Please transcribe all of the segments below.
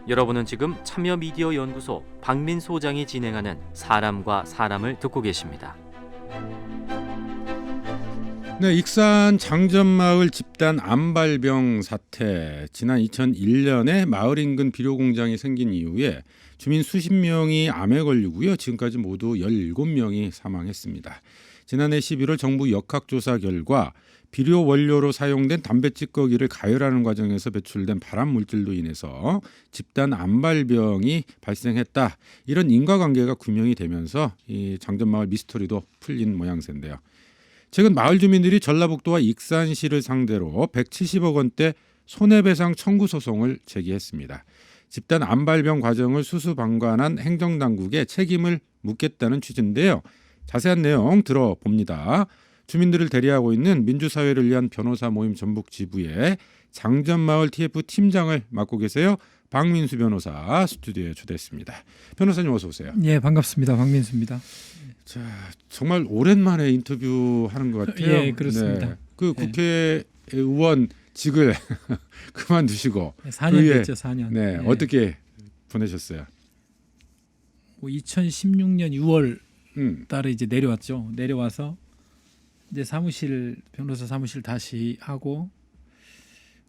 여러분은 지금 참여미디어연구소 박민 소장이 진행하는 사람과 사람을 듣고 계십니다. 네, 익산 장전마을 집단 암발병 사태. 지난 2001년에 마을 인근 비료 공장이 생긴 이후에 주민 수십 명이 암에 걸리고요. 지금까지 모두 17명이 사망했습니다. 지난해 11월 정부 역학조사 결과 비료 원료로 사용된 담배 찌꺼기를 가열하는 과정에서 배출된 발암 물질로 인해서 집단 암발병이 발생했다. 이런 인과관계가 규명이 되면서 이 장전마을 미스터리도 풀린 모양새인데요. 최근 마을 주민들이 전라북도와 익산시를 상대로 170억 원대 손해배상 청구 소송을 제기했습니다. 집단 암발병 과정을 수수방관한 행정당국에 책임을 묻겠다는 취지인데요. 자세한 내용 들어봅니다. 주민들을 대리하고 있는 민주사회를 위한 변호사 모임 전북지부의 장전마을 TF 팀장을 맡고 계세요. 박민수 변호사 스튜디오에 초대했습니다. 변호사님 어서 오세요. 예, 반갑습니다. 박민수입니다. 자, 정말 오랜만에 인터뷰하는 것 같아요. 예, 그렇습니다. 네. 그 국회의원직을 그만두시고 4년 됐죠, 4년. 네, 예. 어떻게 보내셨어요? 2016년 6월 달에 이제 내려왔죠. 내려와서 이제 변호사 사무실 다시 하고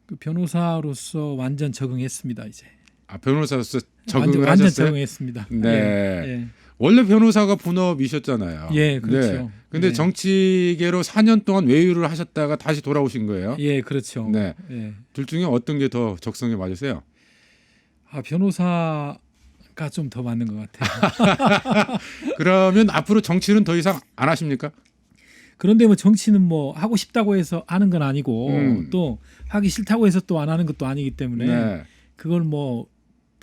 그 변호사로서 완전 적응했습니다. 이제. 아, 변호사로서 적응을 완전 하셨어요? 적응했습니다. 네. 예. 원래 변호사가 본업이셨잖아요. 예, 그렇죠. 네. 근데 예. 정치계로 4년 동안 외유를 하셨다가 다시 돌아오신 거예요? 예, 그렇죠. 네. 예. 둘 중에 어떤 게 더 적성에 맞으세요? 아, 변호사가 좀 더 맞는 것 같아요. 그러면 앞으로 정치는 더 이상 안 하십니까? 그런데 뭐 정치는 뭐 하고 싶다고 해서 하는 건 아니고 또 하기 싫다고 해서 또 안 하는 것도 아니기 때문에 네. 그걸 뭐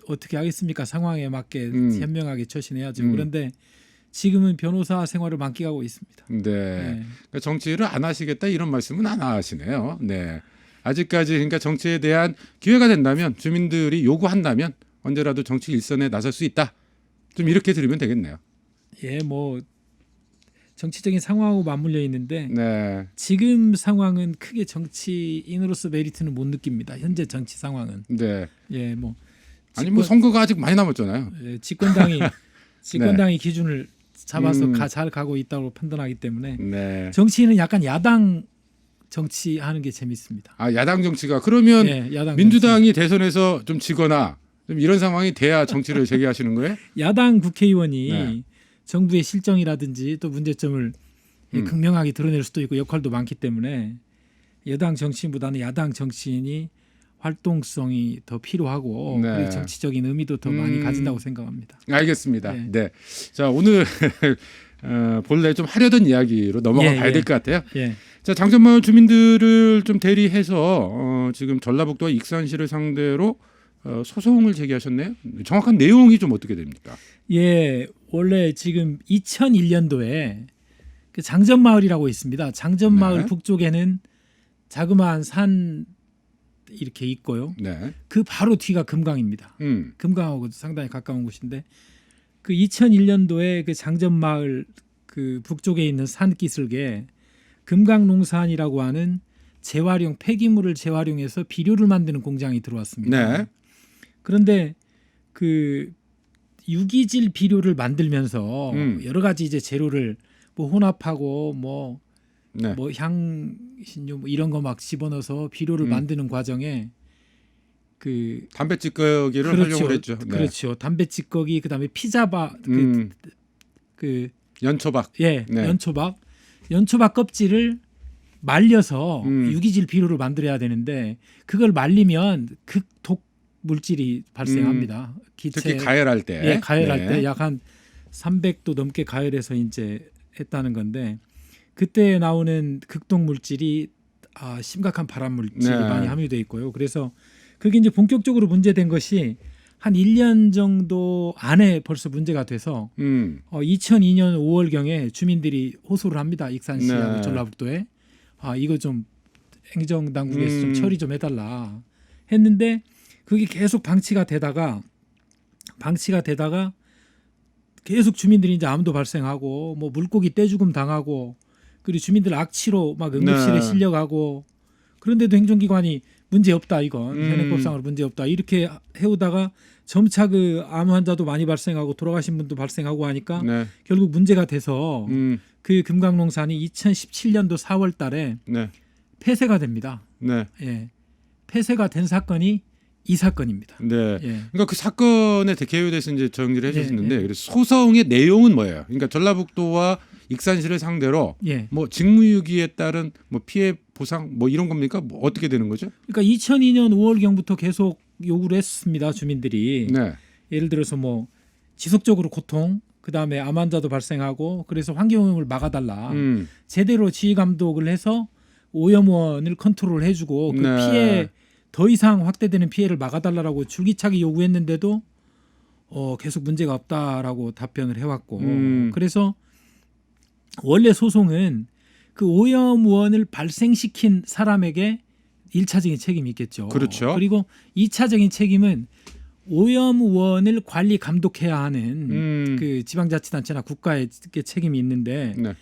어떻게 하겠습니까? 상황에 맞게 현명하게 처신해야죠. 그런데 지금은 변호사 생활을 만끽하고 있습니다. 네. 네. 그러니까 정치를 안 하시겠다 이런 말씀은 안 하시네요. 네. 아직까지 그러니까 정치에 대한 기회가 된다면 주민들이 요구한다면 언제라도 정치 일선에 나설 수 있다. 좀 이렇게 들으면 되겠네요. 예, 뭐 정치적인 상황하고 맞물려 있는데 네. 지금 상황은 크게 정치인으로서 메리트는 못 느낍니다. 현재 정치 상황은. 네. 예, 뭐 아니 뭐 선거가 아직 많이 남았잖아요. 예, 집권당이 기준을 잡아서 잘 가고 있다고 판단하기 때문에 네. 정치인은 약간 야당 정치하는 게 재밌습니다. 아, 야당 정치가 그러면 예, 야당 민주당이 대선에서 좀 지거나 좀 이런 상황이 돼야 정치를 재개하시는 거예요? 야당 국회의원이 네. 정부의 실정이라든지 또 문제점을 극명하게 드러낼 수도 있고 역할도 많기 때문에 여당 정치인보다는 야당 정치인이 활동성이 더 필요하고 네. 그리고 정치적인 의미도 더 많이 가진다고 생각합니다. 알겠습니다. 네. 네. 자, 오늘 본래 좀 하려던 이야기로 넘어가 봐야 될 것 같아요. 예. 자, 장전마을 주민들을 좀 대리해서 지금 전라북도와 익산시를 상대로 소송을 제기하셨네요. 정확한 내용이 좀 어떻게 됩니까? 예, 원래 지금 2001년도에 그 장전마을이라고 있습니다. 장전마을 네. 북쪽에는 자그마한 산 이렇게 있고요. 네. 그 바로 뒤가 금강입니다. 음. 금강하고 상당히 가까운 곳인데 그 2001년도에 그 장전마을 그 북쪽에 있는 산기슭에 금강농산이라고 하는 폐기물을 재활용해서 비료를 만드는 공장이 들어왔습니다. 네. 그런데 그 유기질 비료를 만들면서 여러 가지 이제 재료를 뭐 혼합하고 뭐 네. 향신료 뭐 이런 거 막 집어넣어서 비료를 만드는 과정에 그 담배 찌꺼기를 그렇죠. 활용을 했죠. 네. 그렇죠. 담배 찌꺼기 그다음에 피자바 그 연초박. 예, 네. 연초박 껍질을 말려서 음. 유기질 비료를 만들어야 되는데 그걸 말리면 극독 물질이 발생합니다. 기체 특히 가열할 때. 예, 가열할 네. 때 약 한 300도 넘게 가열해서 이제 했다는 건데 그때 나오는 극독 물질이 심각한 발암 물질이 네. 많이 함유돼 있고요. 그래서 그게 이제 본격적으로 문제된 것이 한 1년 정도 안에 벌써 문제가 돼서 2002년 5월경에 주민들이 호소를 합니다. 익산시하고 네. 전라북도에 이거 좀 행정당국에서 좀 처리 좀 해달라 했는데 그게 계속 방치가 되다가 계속 주민들이 이제 암도 발생하고 뭐 물고기 떼죽음 당하고 그리고 주민들 악취로 막 응급실에 네. 실려가고 그런데도 행정기관이 문제 없다 이건 현행법상으로 문제 없다 이렇게 해오다가 점차 그 암 환자도 많이 발생하고 돌아가신 분도 발생하고 하니까 네. 결국 문제가 돼서 그 금강농산이 2017년도 4월달에 네. 폐쇄가 됩니다. 네. 예, 폐쇄가 된 사건이 이 사건입니다. 네. 예. 그러니까 그 사건의 개요에 대해서 이제 정리를 해주셨는데 예. 그래서 소송의 내용은 뭐예요? 그러니까 전라북도와 익산시를 상대로 예. 뭐 직무유기에 따른 뭐 피해 보상 뭐 이런 겁니까? 뭐 어떻게 되는 거죠? 그러니까 2002년 5월경부터 계속 요구를 했습니다. 주민들이 네. 예를 들어서 뭐 지속적으로 고통, 그 다음에 암 환자도 발생하고 그래서 환경오염을 막아달라. 제대로 지휘 감독을 해서 오염원을 컨트롤 해주고 그 네. 피해 더 이상 확대되는 피해를 막아달라고 줄기차게 요구했는데도 계속 문제가 없다라고 답변을 해왔고 그래서 원래 소송은 그 오염원을 발생시킨 사람에게 1차적인 책임이 있겠죠. 그렇죠. 그리고 2차적인 책임은 오염원을 관리 감독해야 하는 그 지방자치단체나 국가의 책임이 있는데 네.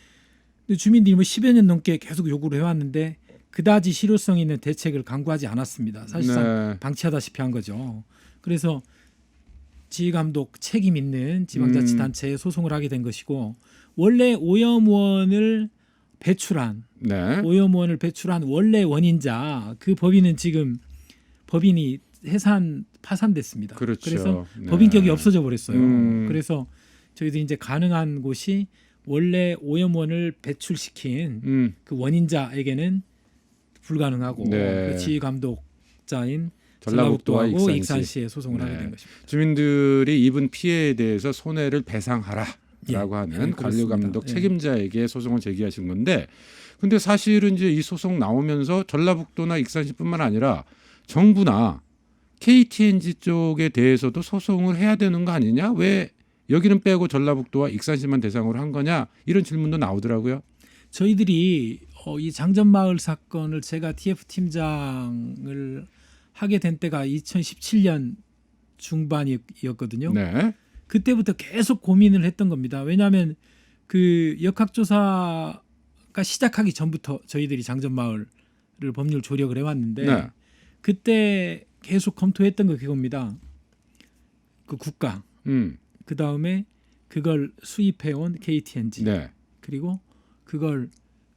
주민들이 뭐 10여 년 넘게 계속 요구를 해왔는데 그다지 실효성 있는 대책을 강구하지 않았습니다. 사실상 네. 방치하다시피 한 거죠. 그래서 지휘감독 책임 있는 지방자치단체에 소송을 하게 된 것이고 원래 오염원을 배출한 네. 오염원을 배출한 원래 원인자 그 법인은 지금 법인이 파산됐습니다. 그렇죠. 그래서 네. 법인격이 없어져 버렸어요. 그래서 저희들이 이제 가능한 곳이 원래 오염원을 배출시킨 그 원인자에게는 불가능하고 네. 그 지휘 감독자인 전라북도와 전라북도하고 익산시. 익산시에 소송을 하게 네. 된 것입니다. 주민들이 입은 피해에 대해서 손해를 배상하라라고 예. 하는 예, 관리 그렇습니다. 감독 예. 책임자에게 소송을 제기하신 건데, 근데 사실은 이제 이 소송 나오면서 전라북도나 익산시뿐만 아니라 정부나 KTNG 쪽에 대해서도 소송을 해야 되는 거 아니냐? 왜 여기는 빼고 전라북도와 익산시만 대상으로 한 거냐? 이런 질문도 나오더라고요. 저희들이 이 장전마을 사건을 제가 TF 팀장을 하게 된 때가 2017년 중반이었거든요. 네. 그때부터 계속 고민을 했던 겁니다. 왜냐하면 그 역학조사가 시작하기 전부터 저희들이 장전마을을 법률 조력을 해왔는데 네. 그때 계속 검토했던 거 그겁니다. 그 국가, 그 다음에 그걸 수입해온 KTNG, 네. 그리고 그걸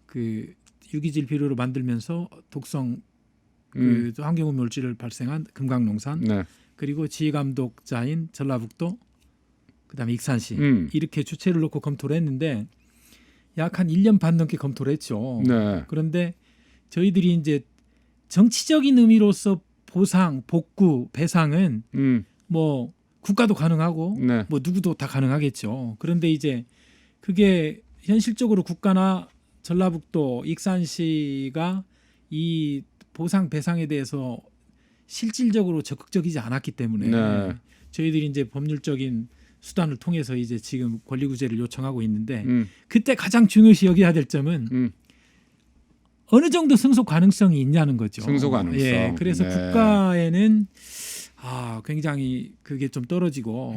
그 유기질 비료로 만들면서 독성 그 환경오염 물질을 발생한 금강농산, 네. 그리고 지휘감독자인 전라북도, 그다음에 익산시 이렇게 주체를 놓고 검토를 했는데 약 한 1년 반 넘게 검토를 했죠. 네. 그런데 저희들이 이제 정치적인 의미로서 보상, 복구, 배상은 뭐 국가도 가능하고 네. 뭐 누구도 다 가능하겠죠. 그런데 이제 그게 현실적으로 국가나 전라북도, 익산시가 이 보상 배상에 대해서 실질적으로 적극적이지 않았기 때문에 네. 저희들이 이제 법률적인 수단을 통해서 이제 지금 권리구제를 요청하고 있는데 그때 가장 중요시 여겨야 될 점은 어느 정도 승소 가능성이 있냐는 거죠. 승소 가능성. 예, 그래서 네. 국가에는 굉장히 그게 좀 떨어지고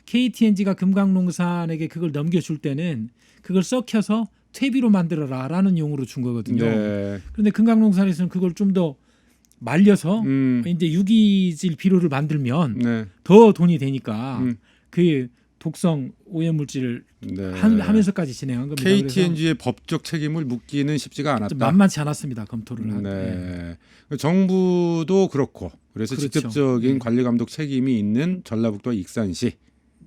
KTNG가 금강농산에게 그걸 넘겨줄 때는 그걸 썩혀서 퇴비로 만들어라라는 용어로 준 거거든요. 네. 그런데 금강농산에서는 그걸 좀 더 말려서 이제 유기질 비료를 만들면 네. 더 돈이 되니까 그 독성 오염 물질을 네. 하면서까지 진행한 겁니다. KTNG의 법적 책임을 묻기는 쉽지가 그래서 않았다. 좀 만만치 않았습니다. 검토를 하는. 네. 정부도 그렇고 그래서 그렇죠. 직접적인 네. 관리 감독 책임이 있는 전라북도와 익산시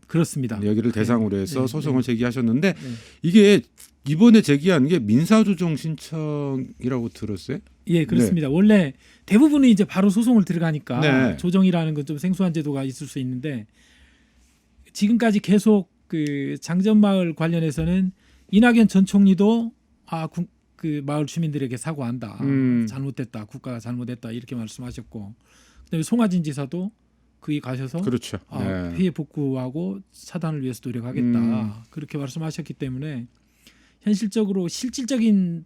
그렇습니다. 여기를 네. 대상으로 해서 네. 소송을 제기하셨는데 네. 이게 이번에 제기한 게 민사조정 신청이라고 들었어요? 예, 그렇습니다. 원래 대부분은 이제 바로 소송을 들어가니까 네. 조정이라는 건 좀 생소한 제도가 있을 수 있는데 지금까지 계속 그 장전마을 관련해서는 이낙연 전 총리도 그 마을 주민들에게 사과한다. 잘못됐다. 국가가 잘못했다. 이렇게 말씀하셨고 그다음에 송하진 지사도 거기 가셔서 그렇죠. 네. 피해 복구하고 차단을 위해서 노력하겠다. 그렇게 말씀하셨기 때문에 현실적으로 실질적인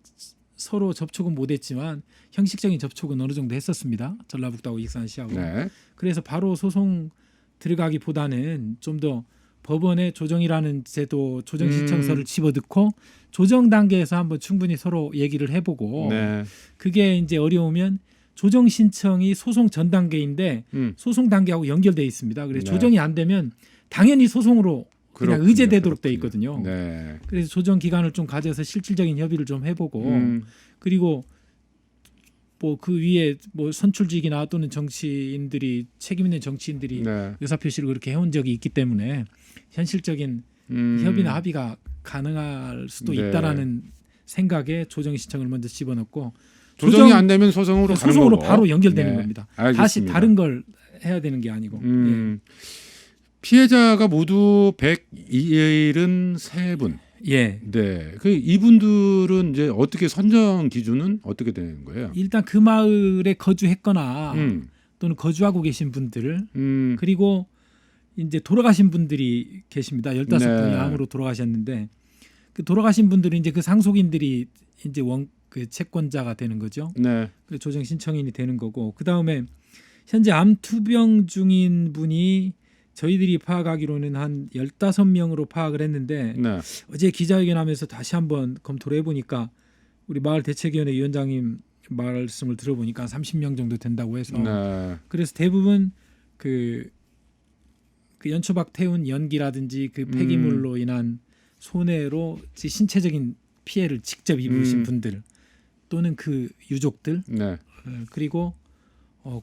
서로 접촉은 못했지만 형식적인 접촉은 어느 정도 했었습니다. 전라북도하고 익산시하고. 네. 그래서 바로 소송 들어가기보다는 좀 더 법원에 조정이라는 제도 조정 신청서를 집어넣고 조정 단계에서 한번 충분히 서로 얘기를 해보고 네. 그게 이제 어려우면 조정 신청이 소송 전 단계인데 소송 단계하고 연결돼 있습니다. 그래서 네. 조정이 안 되면 당연히 소송으로 그냥 그렇군요. 의제되도록 돼 그렇군요. 있거든요. 네. 그래서 조정 기간을 좀 가져서 실질적인 협의를 좀 해보고 그리고 뭐 그 위에 뭐 선출직이나 또는 정치인들이 책임 있는 정치인들이 네. 의사 표시를 그렇게 해온 적이 있기 때문에 현실적인 협의나 합의가 가능할 수도 네. 있다라는 생각에 조정 신청을 먼저 집어넣고 조정이 안 되면 소송으로 가는 소송으로 거고. 바로 연결되는 네. 겁니다. 알겠습니다. 다시 다른 걸 해야 되는 게 아니고. 피해자가 모두 173분. 예. 네. 그 이분들은 이제 어떻게 선정 기준은 어떻게 되는 거예요? 일단 그 마을에 거주했거나 음. 또는 거주하고 계신 분들 음. 그리고 이제 돌아가신 분들이 계십니다. 15분이 네. 암으로 돌아가셨는데 그 돌아가신 분들은 이제 그 상속인들이 이제 그 채권자가 되는 거죠. 네. 그 조정 신청인이 되는 거고 그다음에 현재 암 투병 중인 분이 저희들이 파악하기로는 한 15명으로 파악을 했는데 네. 어제 기자회견하면서 다시 한번 검토를 해보니까 우리 마을 대책위원회 위원장님 말씀을 들어보니까 30명 정도 된다고 해서 네. 그래서 대부분 그 연초박 태운 연기라든지 그 폐기물로 인한 손해로 신체적인 피해를 직접 입으신 분들 또는 그 유족들 네. 그리고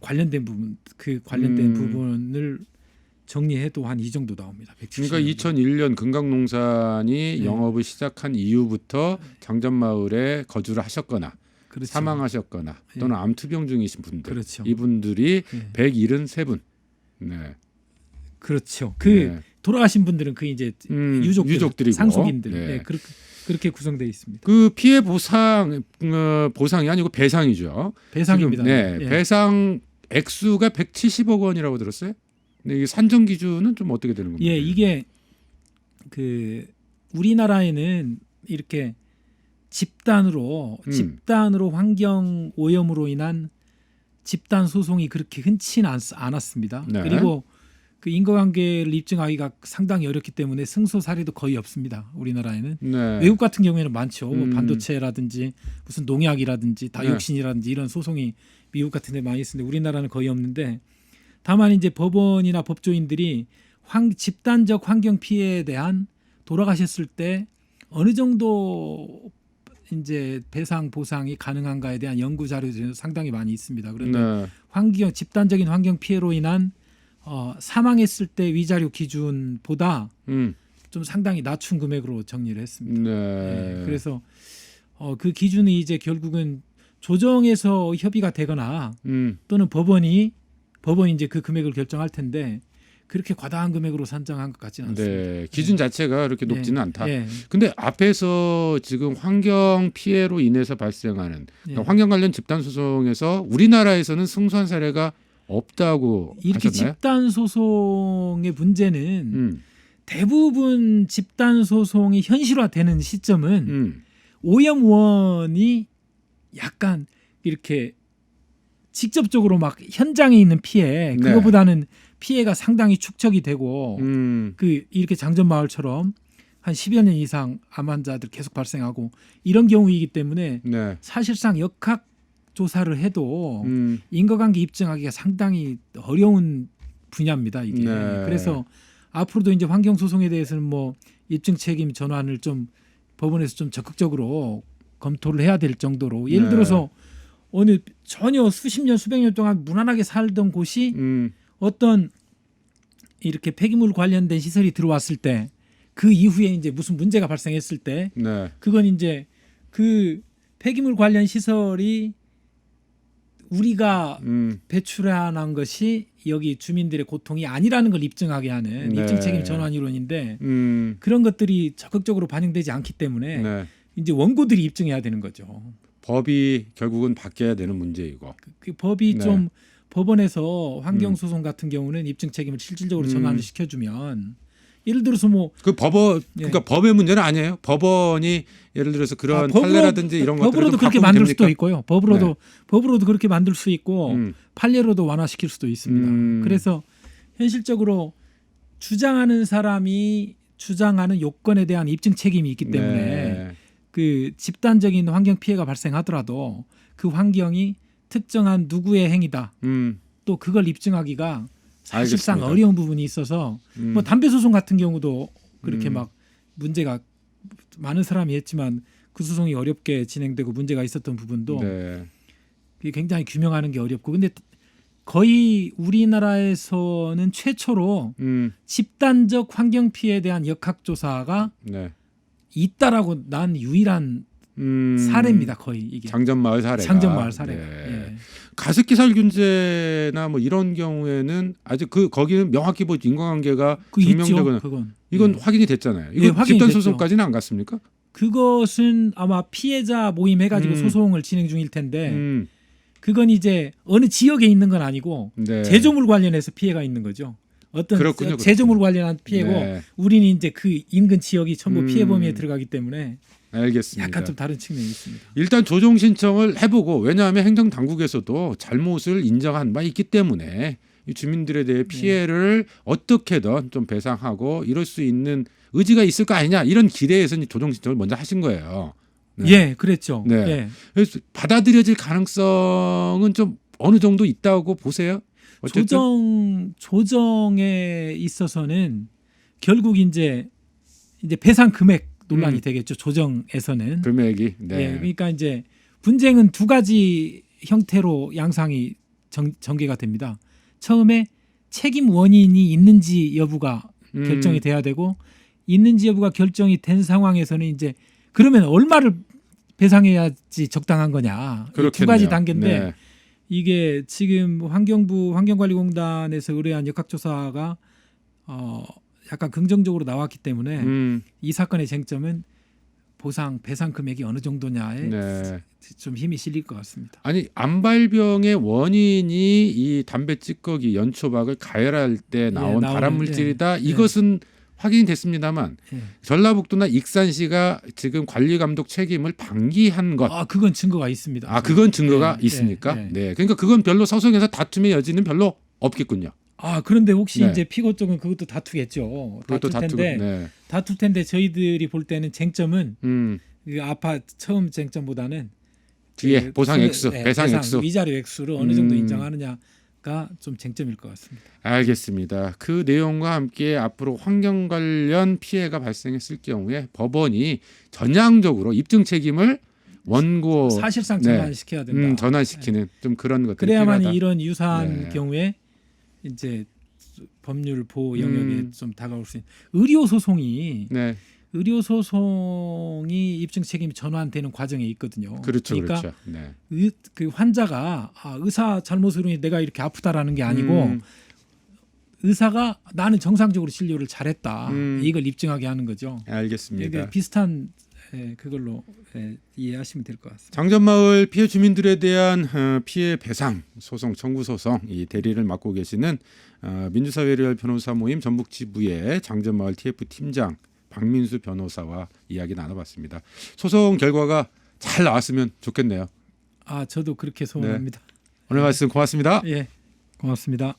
관련된 부분 그 관련된 부분을 정리해도 한 이 정도 나옵니다. 170명. 그러니까 2001년 금강농산이 네. 영업을 시작한 이후부터 장전마을에 거주를 하셨거나 그렇죠. 사망하셨거나 또는 암투병 중이신 분들 그렇죠. 이분들이 네. 173분. 네. 그렇죠. 그 네. 돌아가신 분들은 그 이제 유족들이고. 상속인들 네. 네, 그렇게 구성되어 있습니다. 그 피해 보상이 아니고 배상이죠. 배상입니다. 지금, 네. 예. 배상 액수가 170억 원이라고 들었어요. 근데 이게 산정 기준은 좀 어떻게 되는 겁니까? 예, 이게 그 우리나라에는 이렇게 집단으로 환경 오염으로 인한 집단 소송이 그렇게 흔치는 않았습니다. 네. 그리고 그 인과관계를 입증하기가 상당히 어렵기 때문에 승소 사례도 거의 없습니다. 우리나라에는 네. 외국 같은 경우에는 많죠. 뭐 반도체라든지 무슨 농약이라든지 다이옥신이라든지 이런 소송이 미국 같은 데 많이 있는데 우리나라는 거의 없는데 다만 이제 법원이나 법조인들이 집단적 환경 피해에 대한 돌아가셨을 때 어느 정도 이제 배상 보상이 가능한가에 대한 연구 자료들이 상당히 많이 있습니다. 그런데 네. 집단적인 환경 피해로 인한 사망했을 때 위자료 기준보다 좀 상당히 낮춘 금액으로 정리를 했습니다. 네. 네, 그래서 그 기준이 이제 결국은 조정에서 협의가 되거나 또는 법원이 이제 그 금액을 결정할 텐데 그렇게 과다한 금액으로 산정한 것 같지는 않습니다. 네. 기준 자체가 그렇게 높지는 않다. 네. 근데 앞에서 지금 환경 피해로 인해서 발생하는 그러니까 환경 관련 집단 소송에서 우리나라에서는 승소한 사례가 없다고 이렇게 하셨나요? 집단 소송의 문제는 대부분 집단 소송이 현실화되는 시점은 오염원이 약간 이렇게 직접적으로 막 현장에 있는 피해 그거보다는 피해가 상당히 축적이 되고 그 이렇게 장전마을처럼 한 10여 년 이상 암 환자들 계속 발생하고 이런 경우이기 때문에 네. 사실상 역학 조사를 해도 인과관계 입증하기가 상당히 어려운 분야입니다. 이게. 네. 그래서 앞으로도 이제 환경 소송에 대해서는 뭐 입증 책임 전환을 좀 법원에서 좀 적극적으로 검토를 해야 될 정도로 예를 들어서 어느 전혀 수십 년 수백 년 동안 무난하게 살던 곳이 어떤 이렇게 폐기물 관련된 시설이 들어왔을 때 그 이후에 이제 무슨 문제가 발생했을 때 네. 그건 이제 그 폐기물 관련 시설이 우리가 배출한 것이 여기 주민들의 고통이 아니라는 걸 입증하게 하는 네. 입증 책임 전환 이론인데 그런 것들이 적극적으로 반영되지 않기 때문에 네. 이제 원고들이 입증해야 되는 거죠. 법이 결국은 바뀌어야 되는 문제이고. 그 법이 네. 좀 법원에서 환경 소송 같은 경우는 입증 책임을 실질적으로 전환을 시켜주면 예를 들어서 뭐 그 그러니까 법의 문제는 아니에요. 법원이 예를 들어서 그런 판례라든지 이런 것들을 법으로도 좀 그렇게 바꾸면 만들 됩니까? 수도 있고요. 법으로도 그렇게 만들 수 있고 판례로도 완화시킬 수도 있습니다. 그래서 현실적으로 주장하는 사람이 주장하는 요건에 대한 입증 책임이 있기 때문에 네. 그 집단적인 환경 피해가 발생하더라도 그 환경이 특정한 누구의 행위다. 또 그걸 입증하기가 사실상 알겠습니다. 어려운 부분이 있어서 뭐 담배 소송 같은 경우도 그렇게 막 문제가 많은 사람이 했지만 그 소송이 어렵게 진행되고 문제가 있었던 부분도 네. 그게 굉장히 규명하는 게 어렵고 근데 거의 우리나라에서는 최초로 집단적 환경 피해에 대한 역학조사가 네. 있다라고 난 유일한 사례입니다. 거의 이게 장전마을 사례가. 장전마을 사례가. 네. 예. 가습기 살균제나 뭐 이런 경우에는 아직 거기는 명확히 뭐 인과관계가 그 있죠. 증명되거나 그건 이건 예. 확인이 됐잖아요. 예, 이건 확인이 집단 됐죠. 소송까지는 안 갔습니까? 그것은 아마 피해자 모임 해가지고 소송을 진행 중일 텐데 그건 이제 어느 지역에 있는 건 아니고 네. 제조물 관련해서 피해가 있는 거죠. 어떤 그렇군요, 제조물 관련한 피해고 네. 우리는 이제 그 인근 지역이 전부 피해 음. 범위에 들어가기 때문에 알겠습니다. 약간 좀 다른 측면이 있습니다. 일단 조정 신청을 해보고 왜냐하면 행정 당국에서도 잘못을 인정한 바 있기 때문에 이 주민들에 대해 피해를 어떻게든 좀 배상하고 이럴 수 있는 의지가 있을 거 아니냐 이런 기대에서 조정 신청을 먼저 하신 거예요. 네. 예, 그랬죠. 네. 예. 그래서 받아들여질 가능성은 좀 어느 정도 있다고 보세요? 어쨌든 조정에 있어서는 결국 이제 배상 금액 논란이 되겠죠. 조정에서는. 금액이 네. 예, 그러니까 이제 분쟁은 두 가지 형태로 양상이 전개가 됩니다. 처음에 책임 원인이 있는지 여부가 결정이 돼야 되고 있는지 여부가 결정이 된 상황에서는 이제 그러면 얼마를 배상해야지 적당한 거냐. 이 두 가지 단계인데 네. 이게 지금 환경부 환경관리공단에서 의뢰한 역학조사가 약간 긍정적으로 나왔기 때문에 이 사건의 쟁점은 배상 금액이 어느 정도냐에 네. 좀 힘이 실릴 것 같습니다. 아니 암발병의 원인이 이 담배 찌꺼기 연초박을 가열할 때 나온 나오는, 발암물질이다. 예. 이것은 확인이 됐습니다만 예. 전라북도나 익산시가 지금 관리감독 책임을 방기한 것. 그건 증거가 있습니다. 그건 증거가 예, 있습니까? 예, 예. 네. 그러니까 그건 별로 소송에서 다툼의 여지는 별로 없겠군요. 그런데 혹시 네. 이제 피고 쪽은 그것도 다투겠죠. 그것도 다툴 텐데 다투고. 다툴 텐데 저희들이 볼 때는 쟁점은 네. 그 처음 쟁점보다는 뒤에 보상 액수, 예, 배상 액수. 위자료 액수를 어느 정도 인정하느냐가 좀 쟁점일 것 같습니다. 알겠습니다. 그 내용과 함께 앞으로 환경 관련 피해가 발생했을 경우에 법원이 전향적으로 입증 책임을 원고 사실상 전환시켜야 된다. 전환시키는 좀 그런 것들이 그래야만 필요하다. 이런 유사한 네. 경우에 이제 법률 보호 영역에 좀 다가올 수 있는 의료 소송이 입증 책임이 전환되는 과정에 있거든요. 그렇죠, 그러니까 그렇죠. 네. 그 환자가 의사 잘못으로 인해 내가 이렇게 아프다라는 게 아니고 의사가 나는 정상적으로 진료를 잘했다 이걸 입증하게 하는 거죠. 알겠습니다. 이게 비슷한 그걸로 이해하시면 될 것 같습니다. 장전마을 피해 주민들에 대한 피해 배상 소송 청구 소송 이 대리를 맡고 계시는 민주사회를 변호사 모임 전북지부의 장전마을 TF 팀장 박민수 변호사와 이야기 나눠봤습니다. 소송 결과가 잘 나왔으면 좋겠네요. 저도 그렇게 소원합니다. 오늘 말씀 고맙습니다. 예, 고맙습니다.